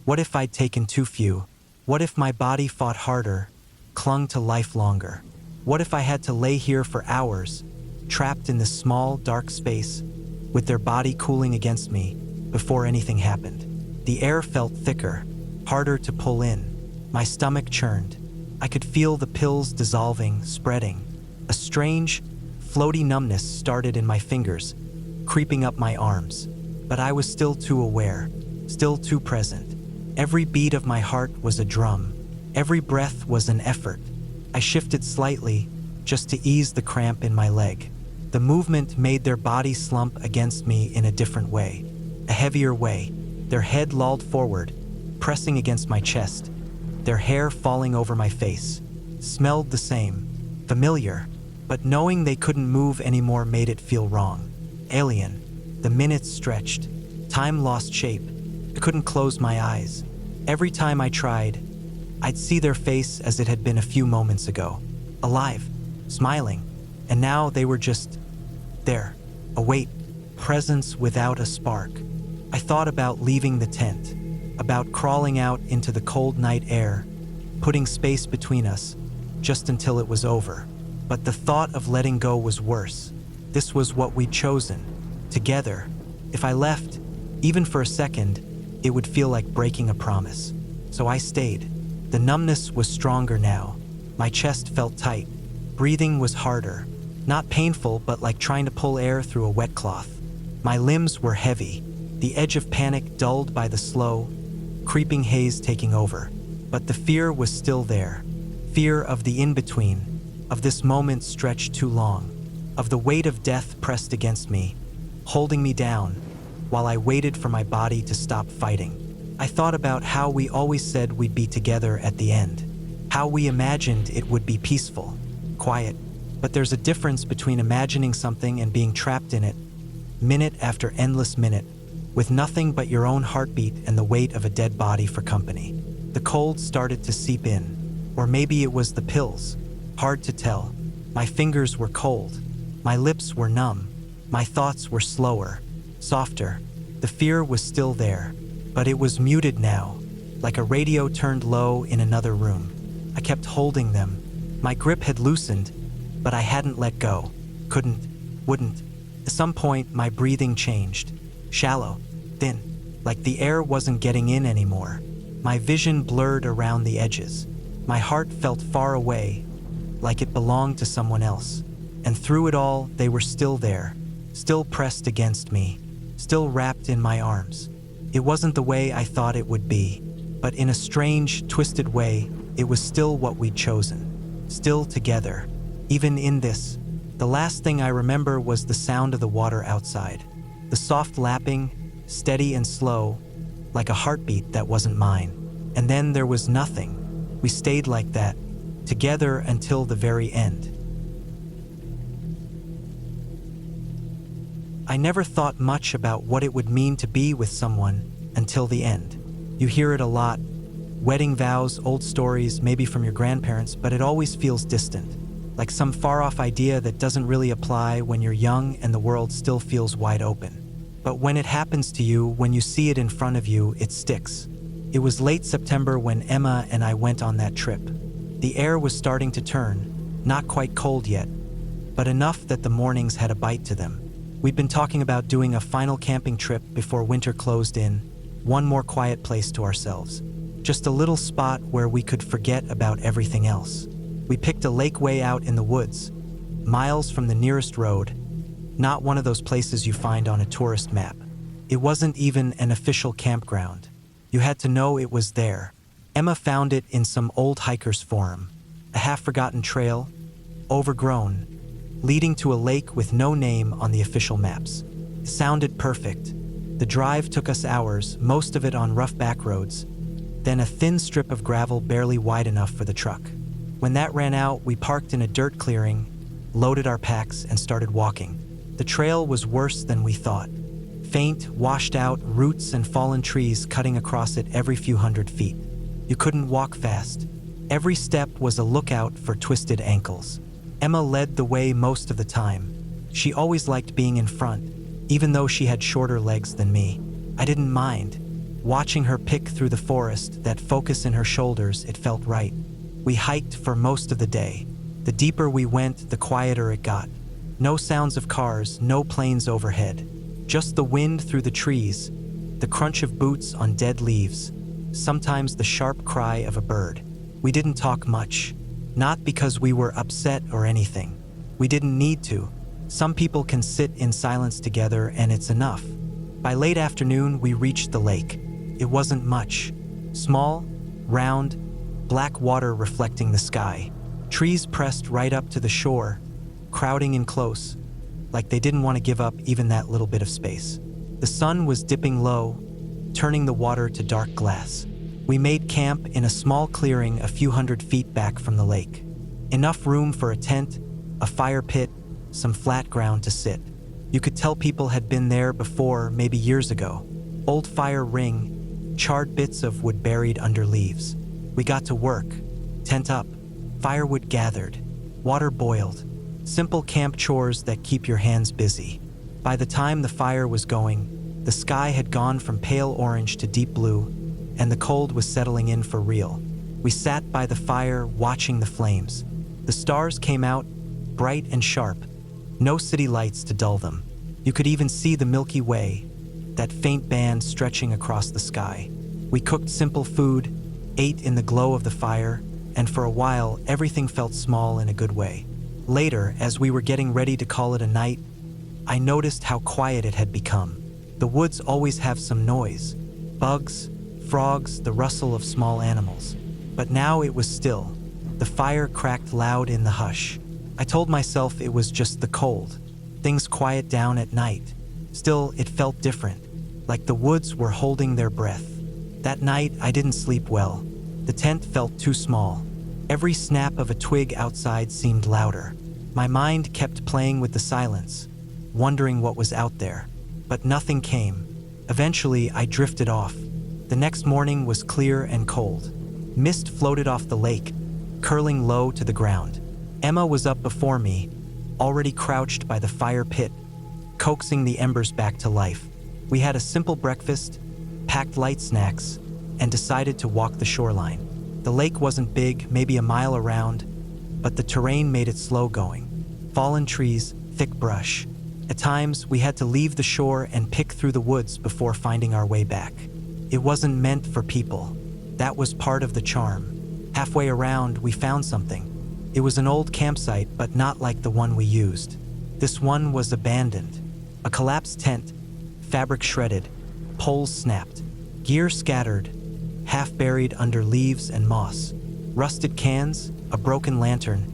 What if I'd taken too few? What if my body fought harder, clung to life longer? What if I had to lay here for hours, trapped in this small, dark space, with their body cooling against me, before anything happened? The air felt thicker, harder to pull in. My stomach churned. I could feel the pills dissolving, spreading. A strange, floaty numbness started in my fingers, creeping up my arms. But I was still too aware, still too present. Every beat of my heart was a drum. Every breath was an effort. I shifted slightly, just to ease the cramp in my leg. The movement made their body slump against me in a different way. A heavier way. Their head lolled forward, pressing against my chest. Their hair falling over my face. Smelled the same. Familiar. But knowing they couldn't move anymore made it feel wrong. Alien. The minutes stretched. Time lost shape. I couldn't close my eyes. Every time I tried, I'd see their face as it had been a few moments ago. Alive. Smiling. And now they were just there. A weight. Presence without a spark. I thought about leaving the tent. About crawling out into the cold night air. Putting space between us. Just until it was over. But the thought of letting go was worse. This was what we'd chosen. Together. If I left, even for a second, it would feel like breaking a promise. So I stayed. The numbness was stronger now. My chest felt tight. Breathing was harder. Not painful, but like trying to pull air through a wet cloth. My limbs were heavy. The edge of panic dulled by the slow, creeping haze taking over. But the fear was still there. Fear of the in-between. Of this moment stretched too long. of the weight of death pressed against me, holding me down, while I waited for my body to stop fighting. I thought about how we always said we'd be together at the end, how we imagined it would be peaceful, quiet. But there's a difference between imagining something and being trapped in it, minute after endless minute, with nothing but your own heartbeat and the weight of a dead body for company. The cold started to seep in, or maybe it was the pills. Hard to tell. My fingers were cold. My lips were numb. My thoughts were slower, softer. The fear was still there, but it was muted now, like a radio turned low in another room. I kept holding them. My grip had loosened, but I hadn't let go. Wouldn't. At some point, my breathing changed. Shallow, thin, like the air wasn't getting in anymore. My vision blurred around the edges. My heart felt far away, like it belonged to someone else. And through it all, they were still there, still pressed against me, still wrapped in my arms. It wasn't the way I thought it would be, but in a strange, twisted way, it was still what we'd chosen. Still together. Even in this, the last thing I remember was the sound of the water outside. The soft lapping, steady and slow, like a heartbeat that wasn't mine. And then there was nothing. We stayed like that, together until the very end. I never thought much about what it would mean to be with someone until the end. You hear it a lot. Wedding vows, old stories, maybe from your grandparents, but it always feels distant. Like some far-off idea that doesn't really apply when you're young and the world still feels wide open. But when it happens to you, when you see it in front of you, it sticks. It was late September when Emma and I went on that trip. The air was starting to turn, not quite cold yet, but enough that the mornings had a bite to them. We'd been talking about doing a final camping trip before winter closed in, one more quiet place to ourselves. Just a little spot where we could forget about everything else. We picked a lake way out in the woods, miles from the nearest road, not one of those places you find on a tourist map. It wasn't even an official campground. You had to know it was there. Emma found it in some old hiker's forum, a half-forgotten trail, overgrown, leading to a lake with no name on the official maps. It sounded perfect. The drive took us hours, most of it on rough back roads, then a thin strip of gravel barely wide enough for the truck. When that ran out, we parked in a dirt clearing, loaded our packs, and started walking. The trail was worse than we thought. Faint, washed out, roots and fallen trees cutting across it every few hundred feet. You couldn't walk fast. Every step was a lookout for twisted ankles. Emma led the way most of the time. She always liked being in front, even though she had shorter legs than me. I didn't mind. Watching her pick through the forest, that focus in her shoulders, it felt right. We hiked for most of the day. The deeper we went, the quieter it got. No sounds of cars, no planes overhead. Just the wind through the trees, the crunch of boots on dead leaves, sometimes the sharp cry of a bird. We didn't talk much, not because we were upset or anything. We didn't need to. Some people can sit in silence together and it's enough. By late afternoon, we reached the lake. It wasn't much. Small, round, black water reflecting the sky. Trees pressed right up to the shore, crowding in close, like they didn't want to give up even that little bit of space. The sun was dipping low, turning the water to dark glass. We made camp in a small clearing a few hundred feet back from the lake. Enough room for a tent, a fire pit, some flat ground to sit. You could tell people had been there before, maybe years ago. Old fire ring, charred bits of wood buried under leaves. We got to work. Tent up, firewood gathered, water boiled. Simple camp chores that keep your hands busy. By the time the fire was going, the sky had gone from pale orange to deep blue, and the cold was settling in for real. We sat by the fire, watching the flames. The stars came out, bright and sharp, no city lights to dull them. You could even see the Milky Way, that faint band stretching across the sky. We cooked simple food, ate in the glow of the fire, and for a while, everything felt small in a good way. Later, as we were getting ready to call it a night, I noticed how quiet it had become. The woods always have some noise. Bugs, frogs, the rustle of small animals. But now it was still. The fire cracked loud in the hush. I told myself it was just the cold. Things quiet down at night. Still, it felt different, like the woods were holding their breath. That night, I didn't sleep well. The tent felt too small. Every snap of a twig outside seemed louder. My mind kept playing with the silence, wondering what was out there. But nothing came. Eventually, I drifted off. The next morning was clear and cold. Mist floated off the lake, curling low to the ground. Emma was up before me, already crouched by the fire pit, coaxing the embers back to life. We had a simple breakfast, packed light snacks, and decided to walk the shoreline. The lake wasn't big, maybe a mile around, but the terrain made it slow going. Fallen trees, thick brush. At times, we had to leave the shore and pick through the woods before finding our way back. It wasn't meant for people. That was part of the charm. Halfway around, we found something. It was an old campsite, but not like the one we used. This one was abandoned. A collapsed tent, fabric shredded, poles snapped, gear scattered, half buried under leaves and moss. Rusted cans, a broken lantern,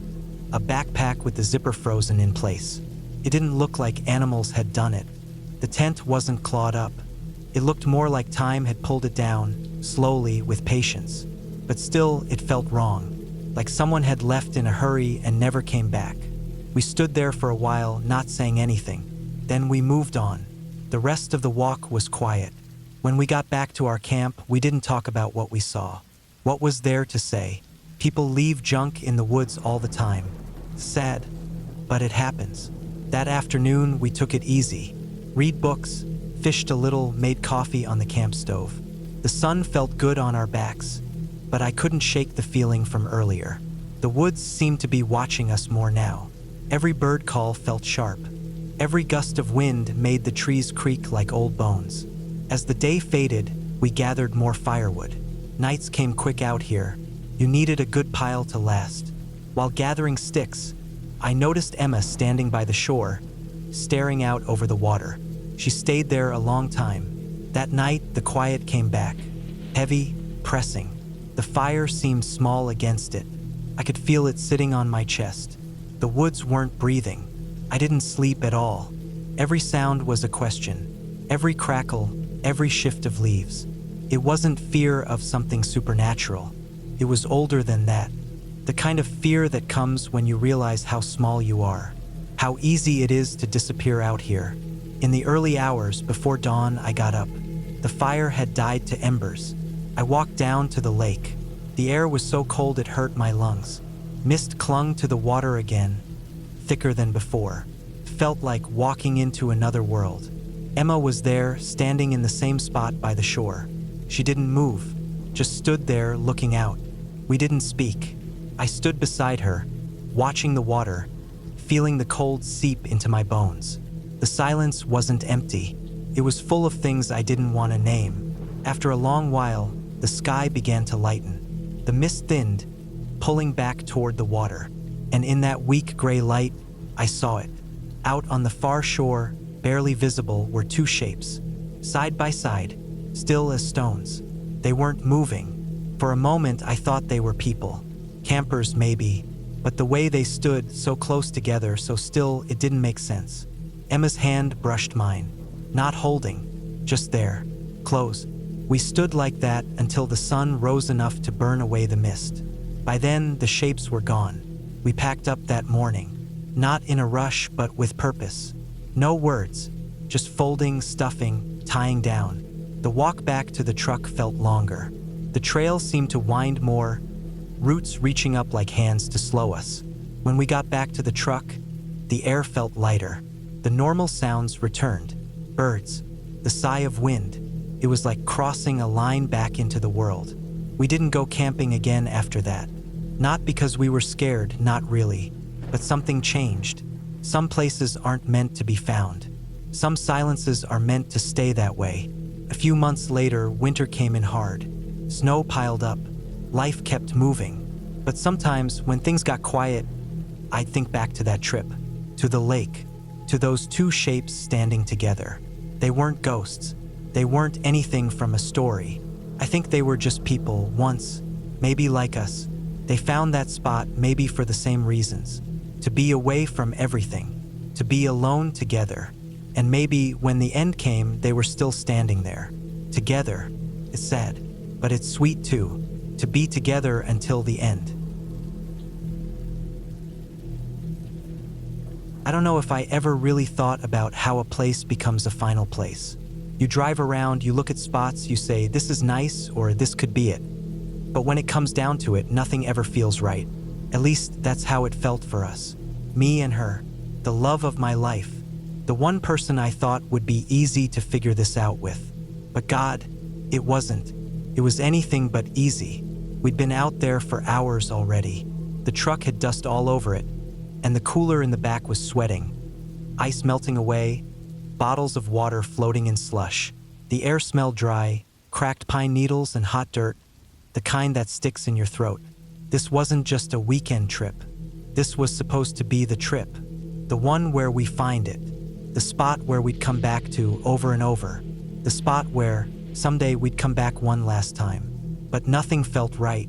a backpack with the zipper frozen in place. It didn't look like animals had done it. The tent wasn't clawed up. It looked more like time had pulled it down, slowly, with patience. But still, it felt wrong, like someone had left in a hurry and never came back. We stood there for a while, not saying anything. Then we moved on. The rest of the walk was quiet. When we got back to our camp, we didn't talk about what we saw. What was there to say? People leave junk in the woods all the time. Sad, but it happens. That afternoon, we took it easy. Read books, fished a little, made coffee on the camp stove. The sun felt good on our backs, but I couldn't shake the feeling from earlier. The woods seemed to be watching us more now. Every bird call felt sharp. Every gust of wind made the trees creak like old bones. As the day faded, we gathered more firewood. Nights came quick out here. You needed a good pile to last. While gathering sticks, I noticed Emma standing by the shore, staring out over the water. She stayed there a long time. That night, the quiet came back. Heavy, pressing. The fire seemed small against it. I could feel it sitting on my chest. The woods weren't breathing. I didn't sleep at all. Every sound was a question. Every crackle, every shift of leaves. It wasn't fear of something supernatural. It was older than that. The kind of fear that comes when you realize how small you are. How easy it is to disappear out here. In the early hours before dawn, I got up. The fire had died to embers. I walked down to the lake. The air was so cold it hurt my lungs. Mist clung to the water again, thicker than before. Felt like walking into another world. Emma was there, standing in the same spot by the shore. She didn't move, just stood there looking out. We didn't speak. I stood beside her, watching the water, feeling the cold seep into my bones. The silence wasn't empty. It was full of things I didn't want to name. After a long while, the sky began to lighten. The mist thinned, pulling back toward the water. And in that weak gray light, I saw it. Out on the far shore, barely visible, were two shapes. Side by side, still as stones. They weren't moving. For a moment, I thought they were people. Campers, maybe. But the way they stood, so close together, so still, it didn't make sense. Emma's hand brushed mine. Not holding, just there, close. We stood like that until the sun rose enough to burn away the mist. By then, the shapes were gone. We packed up that morning. Not in a rush, but with purpose. No words, just folding, stuffing, tying down. The walk back to the truck felt longer. The trail seemed to wind more, roots reaching up like hands to slow us. When we got back to the truck, the air felt lighter. The normal sounds returned. Birds, the sigh of wind. It was like crossing a line back into the world. We didn't go camping again after that. Not because we were scared, not really. But something changed. Some places aren't meant to be found. Some silences are meant to stay that way. A few months later, winter came in hard. Snow piled up. Life kept moving. But sometimes, when things got quiet, I'd think back to that trip. To the lake. To those two shapes standing together. They weren't ghosts. They weren't anything from a story. I think they were just people, once, maybe like us. They found that spot, maybe for the same reasons. to be away from everything, to be alone together. And maybe when the end came, they were still standing there. Together. It's sad, but it's sweet too, to be together until the end. I don't know if I ever really thought about how a place becomes a final place. You drive around, you look at spots, you say, this is nice, or this could be it. But when it comes down to it, nothing ever feels right. At least that's how it felt for us. Me and her. The love of my life. The one person I thought would be easy to figure this out with. But God, it wasn't. It was anything but easy. We'd been out there for hours already. The truck had dust all over it, and the cooler in the back was sweating. Ice melting away, bottles of water floating in slush. The air smelled dry, cracked pine needles and hot dirt, the kind that sticks in your throat. This wasn't just a weekend trip. This was supposed to be the trip. The one where we find it. The spot where we'd come back to over and over. The spot where someday we'd come back one last time. But nothing felt right.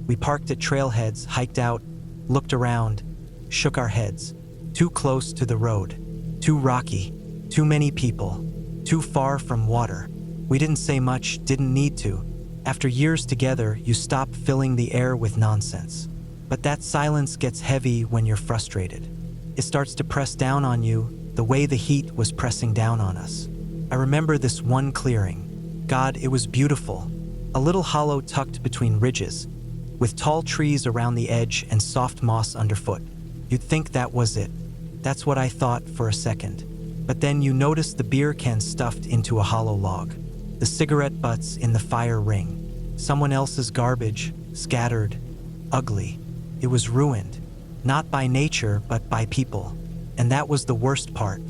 We parked at trailheads, hiked out, looked around, shook our heads. Too close to the road. Too rocky. Too many people. Too far from water. We didn't say much, didn't need to. After years together, you stop filling the air with nonsense. But that silence gets heavy when you're frustrated. It starts to press down on you the way the heat was pressing down on us. I remember this one clearing. God, it was beautiful. A little hollow tucked between ridges, with tall trees around the edge and soft moss underfoot. You'd think that was it. That's what I thought for a second. But then you notice the beer can stuffed into a hollow log. The cigarette butts in the fire ring. Someone else's garbage, scattered, ugly. It was ruined. Not by nature, but by people. And that was the worst part.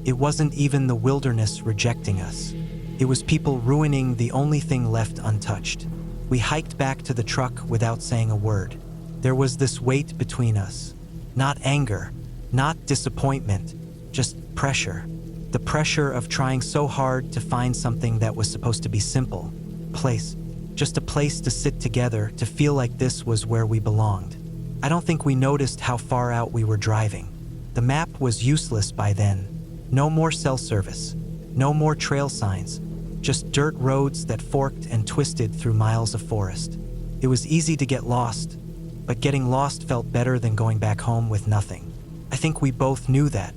It wasn't even the wilderness rejecting us. It was people ruining the only thing left untouched. We hiked back to the truck without saying a word. There was this weight between us. Not anger, not disappointment, just pressure. The pressure of trying so hard to find something that was supposed to be simple. Place. Just a place to sit together, to feel like this was where we belonged. I don't think we noticed how far out we were driving. The map was useless by then. No more cell service. No more trail signs. Just dirt roads that forked and twisted through miles of forest. It was easy to get lost, but getting lost felt better than going back home with nothing. I think we both knew that.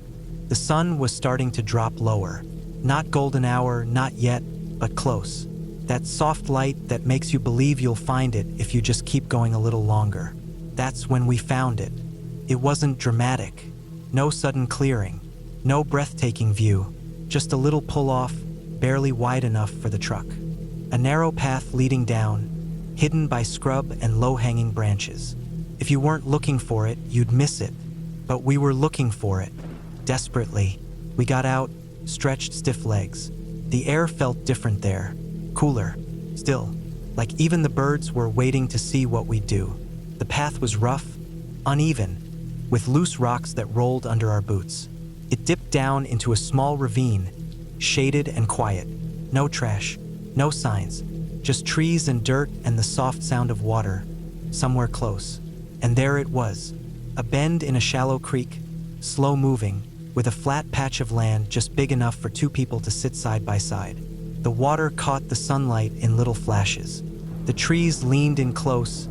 The sun was starting to drop lower. Not golden hour, not yet, but close. That soft light that makes you believe you'll find it if you just keep going a little longer. That's when we found it. It wasn't dramatic. No sudden clearing. No breathtaking view. Just a little pull-off, barely wide enough for the truck. A narrow path leading down, hidden by scrub and low-hanging branches. If you weren't looking for it, you'd miss it. But we were looking for it. Desperately. We got out, stretched stiff legs. The air felt different there. Cooler. Still. Like even the birds were waiting to see what we'd do. The path was rough, uneven, with loose rocks that rolled under our boots. It dipped down into a small ravine, shaded and quiet. No trash, no signs, just trees and dirt and the soft sound of water, somewhere close. And there it was, a bend in a shallow creek, slow moving, with a flat patch of land just big enough for two people to sit side by side. The water caught the sunlight in little flashes. The trees leaned in close,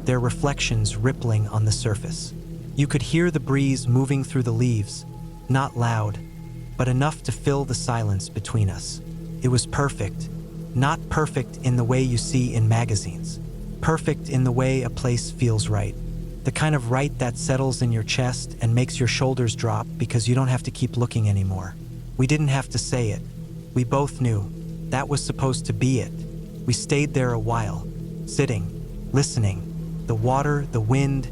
their reflections rippling on the surface. You could hear the breeze moving through the leaves, not loud, but enough to fill the silence between us. It was perfect. Not perfect in the way you see in magazines. Perfect in the way a place feels right. The kind of right that settles in your chest and makes your shoulders drop because you don't have to keep looking anymore. We didn't have to say it. We both knew. That was supposed to be it. We stayed there a while, sitting, listening. The water, the wind,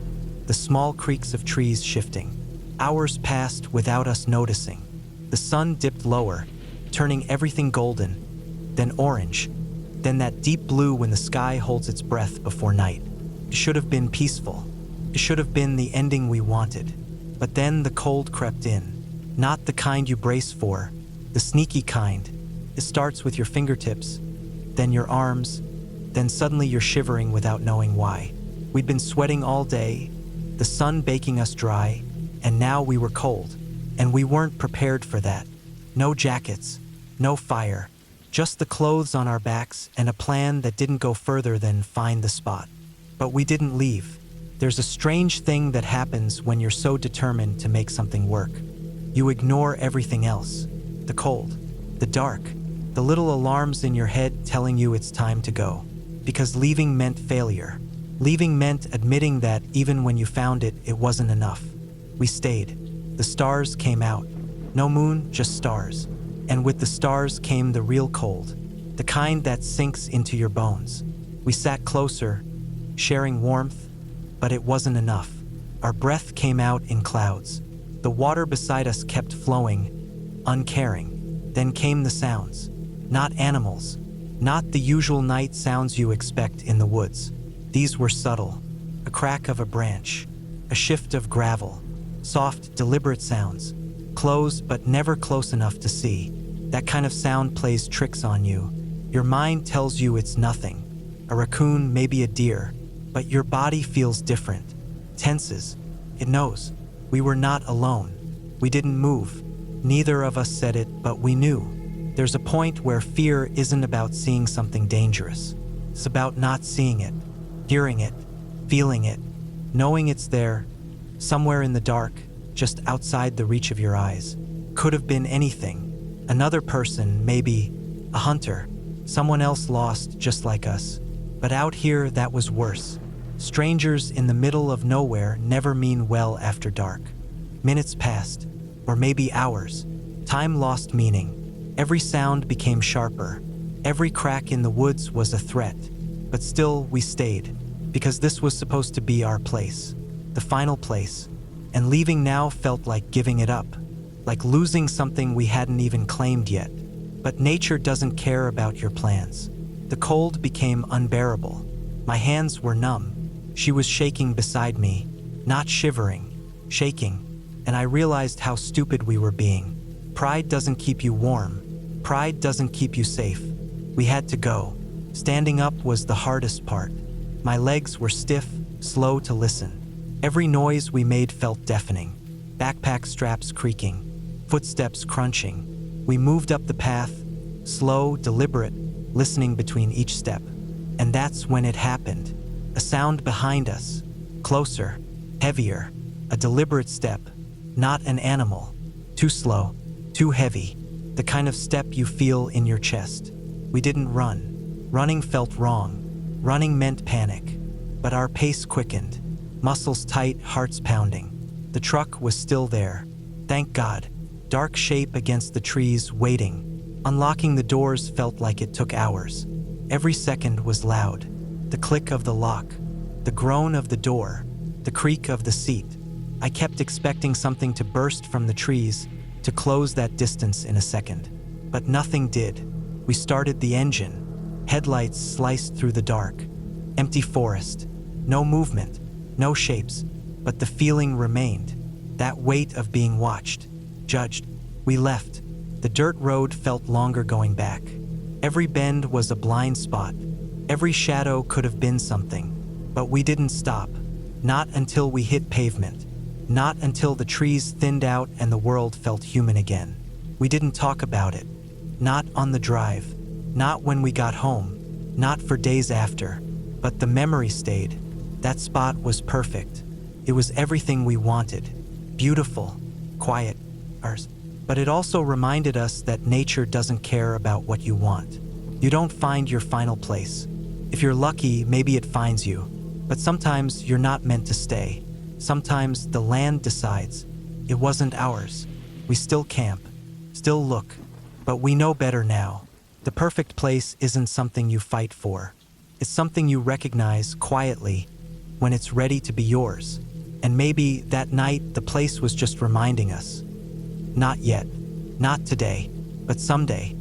the small creaks of trees shifting. Hours passed without us noticing. The sun dipped lower, turning everything golden, then orange, then that deep blue when the sky holds its breath before night. It should have been peaceful. It should have been the ending we wanted. But then the cold crept in. Not the kind you brace for, the sneaky kind. It starts with your fingertips, then your arms, then suddenly you're shivering without knowing why. We'd been sweating all day, the sun baking us dry, and now we were cold. And we weren't prepared for that. No jackets, no fire, just the clothes on our backs and a plan that didn't go further than find the spot. But we didn't leave. There's a strange thing that happens when you're so determined to make something work. You ignore everything else. The cold, the dark, the little alarms in your head telling you it's time to go. Because leaving meant failure. Leaving meant admitting that even when you found it, it wasn't enough. We stayed. The stars came out. No moon, just stars. And with the stars came the real cold, the kind that sinks into your bones. We sat closer, sharing warmth, but it wasn't enough. Our breath came out in clouds. The water beside us kept flowing, uncaring. Then came the sounds. Not animals, not the usual night sounds you expect in the woods. These were subtle. A crack of a branch, a shift of gravel, soft, deliberate sounds, close but never close enough to see. That kind of sound plays tricks on you. Your mind tells you it's nothing. A raccoon, maybe a deer, but your body feels different, tenses. It knows. We were not alone. We didn't move. Neither of us said it, but we knew. There's a point where fear isn't about seeing something dangerous. It's about not seeing it, hearing it, feeling it, knowing it's there, somewhere in the dark, just outside the reach of your eyes. Could have been anything. Another person, maybe a hunter, someone else lost just like us. But out here, that was worse. Strangers in the middle of nowhere never mean well after dark. Minutes passed, or maybe hours. Time lost meaning. Every sound became sharper. Every crack in the woods was a threat. But still, we stayed, because this was supposed to be our place. The final place. And leaving now felt like giving it up, like losing something we hadn't even claimed yet. But nature doesn't care about your plans. The cold became unbearable. My hands were numb. She was shaking beside me, not shivering, shaking, and I realized how stupid we were being. Pride doesn't keep you warm. Pride doesn't keep you safe. We had to go. Standing up was the hardest part. My legs were stiff, slow to listen. Every noise we made felt deafening. Backpack straps creaking, footsteps crunching. We moved up the path, slow, deliberate, listening between each step. And that's when it happened. A sound behind us, closer, heavier, a deliberate step, not an animal, too slow, too heavy, the kind of step you feel in your chest. We didn't run. Running felt wrong. Running meant panic. But our pace quickened, muscles tight, hearts pounding. The truck was still there. Thank God. Dark shape against the trees, waiting. Unlocking the doors felt like it took hours. Every second was loud. The click of the lock, the groan of the door, the creak of the seat. I kept expecting something to burst from the trees, to close that distance in a second. But nothing did. We started the engine. Headlights sliced through the dark. Empty forest. No movement, no shapes, but the feeling remained. That weight of being watched, judged. We left. The dirt road felt longer going back. Every bend was a blind spot. Every shadow could have been something. But we didn't stop. Not until we hit pavement. Not until the trees thinned out and the world felt human again. We didn't talk about it. Not on the drive. Not when we got home. Not for days after. But the memory stayed. That spot was perfect. It was everything we wanted. Beautiful, quiet, ours. But it also reminded us that nature doesn't care about what you want. You don't find your final place. If you're lucky, maybe it finds you. But sometimes you're not meant to stay. Sometimes the land decides. It wasn't ours. We still camp, still look. But we know better now. The perfect place isn't something you fight for. It's something you recognize quietly when it's ready to be yours. And maybe that night the place was just reminding us. Not yet. Not today. But someday.